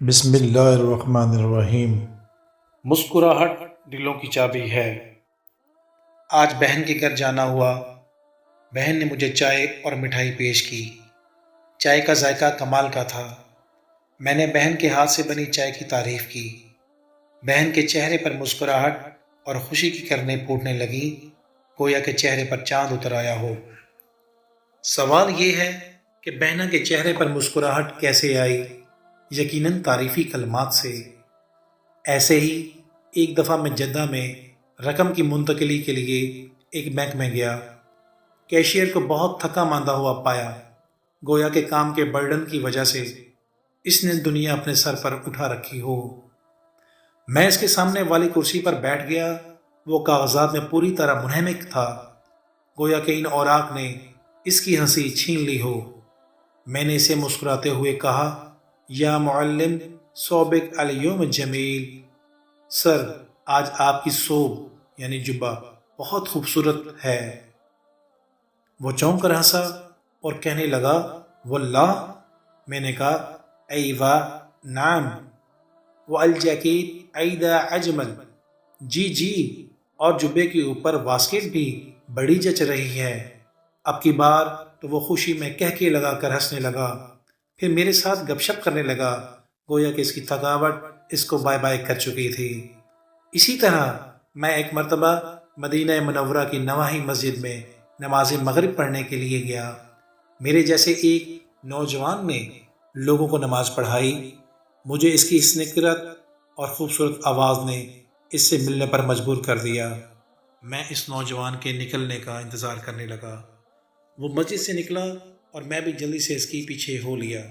بسم اللہ الرحمن الرحیم۔ مسکراہٹ دلوں کی چابی ہے۔ آج بہن کے گھر جانا ہوا۔ بہن نے مجھے چائے اور مٹھائی پیش کی۔ چائے کا ذائقہ کمال کا تھا۔ میں نے بہن کے ہاتھ سے بنی چائے کی تعریف کی۔ بہن کے چہرے پر مسکراہٹ اور خوشی کی کرنیں پھوٹنے لگی، گویا کہ چہرے پر چاند اتر آیا ہو۔ سوال یہ ہے کہ بہنا کے چہرے پر مسکراہٹ کیسے آئی؟ یقیناً تعریفی کلمات سے۔ ایسے ہی ایک دفعہ میں جدہ میں رقم کی منتقلی کے لیے ایک بینک میں گیا۔ کیشیئر کو بہت تھکا ماندہ ہوا پایا، گویا کہ کام کے برڈن کی وجہ سے اس نے دنیا اپنے سر پر اٹھا رکھی ہو۔ میں اس کے سامنے والی کرسی پر بیٹھ گیا۔ وہ کاغذات میں پوری طرح منہمک تھا، گویا کہ ان اوراق نے اس کی ہنسی چھین لی ہو۔ میں نے اسے مسکراتے ہوئے کہا، یا معلم صوبک الیوم جمیل، سر آج آپ کی صوب یعنی جبہ بہت خوبصورت ہے۔ وہ چونک کر ہنسا اور کہنے لگا، واللہ؟ میں نے کہا، ایوہ نعم، والجیکٹ ایدہ اجمل، جی اور جبے کے اوپر واسکٹ بھی بڑی جچ رہی ہے۔ اب کی بار تو وہ خوشی میں کہکے لگا کر ہنسنے لگا، پھر میرے ساتھ گپ شپ کرنے لگا، گویا کہ اس کی تھکاوٹ اس کو بائے بائے کر چکی تھی۔ اسی طرح میں ایک مرتبہ مدینہ منورہ کی نواحی مسجد میں نماز مغرب پڑھنے کے لیے گیا۔ میرے جیسے ایک نوجوان نے لوگوں کو نماز پڑھائی۔ مجھے اس کی حسنکرت اور خوبصورت آواز نے اس سے ملنے پر مجبور کر دیا۔ میں اس نوجوان کے نکلنے کا انتظار کرنے لگا۔ وہ مسجد سے نکلا اور میں بھی جلدی سے اس کی پیچھے ہو لیا۔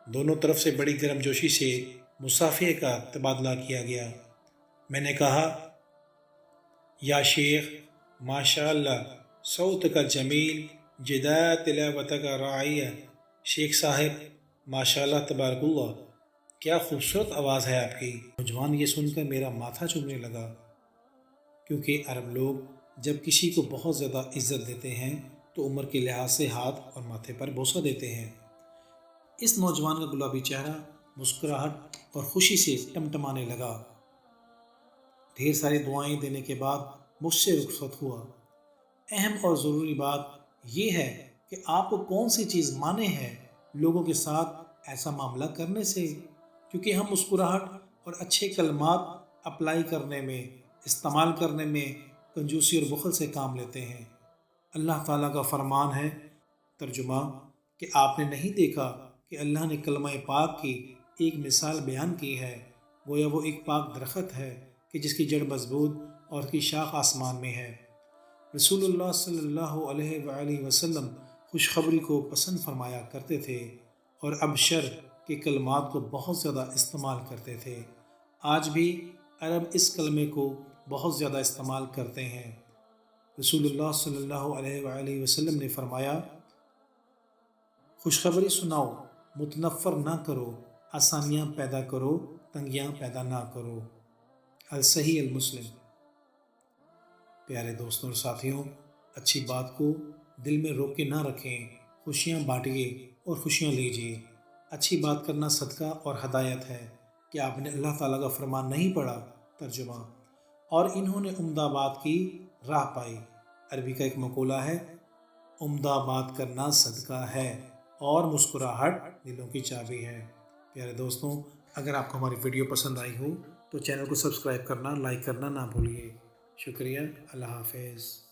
دونوں طرف سے بڑی گرم جوشی سے مصافحے کا تبادلہ کیا گیا۔ میں نے کہا، یا شیخ ماشاء اللہ صوت کا جمیل جدا تلاوت کا راعیہ، شیخ صاحب ماشاء اللہ تبارک اللہ، کیا خوبصورت آواز ہے آپ کی۔ نوجوان یہ سن کر میرا ماتھا چومنے لگا، کیونکہ عرب لوگ جب کسی کو بہت زیادہ عزت دیتے ہیں تو عمر کے لحاظ سے ہاتھ اور ماتھے پر بوسہ دیتے ہیں۔ اس نوجوان کا گلابی چہرہ مسکراہٹ اور خوشی سے ٹمٹمانے لگا۔ ڈھیر ساری دعائیں دینے کے بعد مجھ سے رخصت ہوا۔ اہم اور ضروری بات یہ ہے کہ آپ کو کون سی چیز مانے ہے لوگوں کے ساتھ ایسا معاملہ کرنے سے، کیونکہ ہم مسکراہٹ اور اچھے کلمات اپلائی کرنے میں، استعمال کرنے میں کنجوسی اور بخل سے کام لیتے ہیں۔ اللہ تعالیٰ کا فرمان ہے، ترجمہ، کہ آپ نے نہیں دیکھا کہ اللہ نے کلمہ پاک کی ایک مثال بیان کی ہے، گویا وہ ایک پاک درخت ہے کہ جس کی جڑ مضبوط اور اس کی شاخ آسمان میں ہے۔ رسول اللہ صلی اللہ علیہ وآلہ وسلم خوشخبری کو پسند فرمایا کرتے تھے اور ابشر کے کلمات کو بہت زیادہ استعمال کرتے تھے۔ آج بھی عرب اس کلمے کو بہت زیادہ استعمال کرتے ہیں۔ رسول اللہ صلی اللہ علیہ وآلہ وسلم نے فرمایا، خوشخبری سناؤ، متنفر نہ کرو، آسانیاں پیدا کرو، تنگیاں پیدا نہ کرو۔ اصلاحی المسلم۔ پیارے دوستوں اور ساتھیوں، اچھی بات کو دل میں روک کے نہ رکھیں، خوشیاں بانٹیے اور خوشیاں لیجیے۔ اچھی بات کرنا صدقہ اور ہدایت ہے کہ آپ نے اللہ تعالیٰ کا فرمان نہیں پڑھا، ترجمہ، اور انہوں نے عمدہ بات کی راہ پائی۔ عربی کا ایک مقولہ ہے، عمدہ بات کرنا صدقہ ہے اور مسکراہٹ دلوں کی چابی ہے۔ پیارے دوستوں، اگر آپ کو ہماری ویڈیو پسند آئی ہو تو چینل کو سبسکرائب کرنا، لائک کرنا نہ بھولیے۔ شکریہ، اللہ حافظ۔